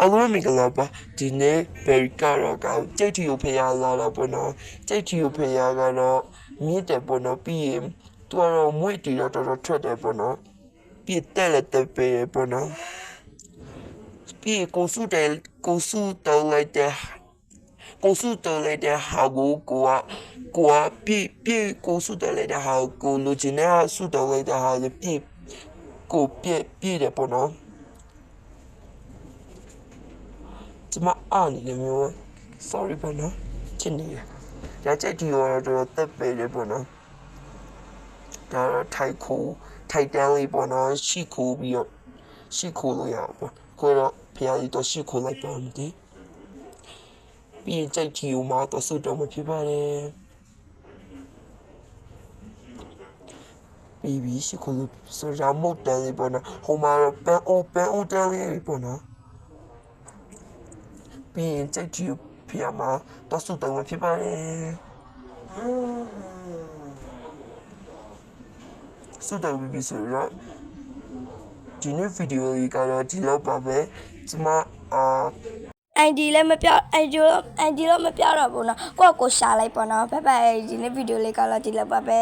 အလုံးမင်္ဂလာပါဒီနေ့ဘယ်ကတော့ကကြိတ်တီကိုဖျားလာတော့ပေါ့နော်ကြိတ်တီကိုဖျားကတော့မြင့်တယ်ပေါ့နော်ပြီးရင်သူကတော့မွေးတီတော့တော်တော်ထွက်တယ်ပေါ့နော်ပြီးတက်လက်တက်ပဲပေါ့နော်ပြီးကိုစုတောင်းလိုက်တဲ့ဟာကိုပြကိုစုတောင်းလိုက်တဲ့ဟာကိုလူချင်းနဲ့စုတောင်းလိုက်တဲ့ဟာလည်းပြတယ်ပေါ့နော်ကျမအားနေတယ်မျိုး sorry ပေါ့နော်ချစ်နေရကြိုက်တီတော့တက်ပဲတယ်ပေါ့နော်ဒါတော့ထိုက်တန်းလေးပေါ့နော်ရှိခိုးပြီးတော့ရှိခိုးလို့ရအောင်ပေါ့ကိုတော့ဖျားကြီးတော့ရှိခိုးလိုက်ပါမယ်ဒီပြီးရင်ကြိုက်တီကိုမှတော့စုတော့မဖြစ်ပါနဲ့ပြီးရှိခိုးလို့ဆိုရမုတ်တန်းလေးပေါ့နော်ဟိုမှာပန်းအိုတန်းလေးပေါ့နော်ပြီးရင်ကြိုက်တီကိုဖျားမှာတော့စုတော့မဖြစ်ပါနဲ့စုတော့ပြီးဆိုတော့ဒီနေ့ဗီဒီယိုလေးကတော့ဒီလောက်ပါပဲကျမID လည်းမပြော ID တော့မပြောတော့ဘူးเนาะကိုယ့်ကိုရှာလိုက်ပေါ့เนาะဘိုင်ဘိုင်ဒီနေ့ဗီဒီယိုလေးကတော့ဒီလောက်ပါပဲ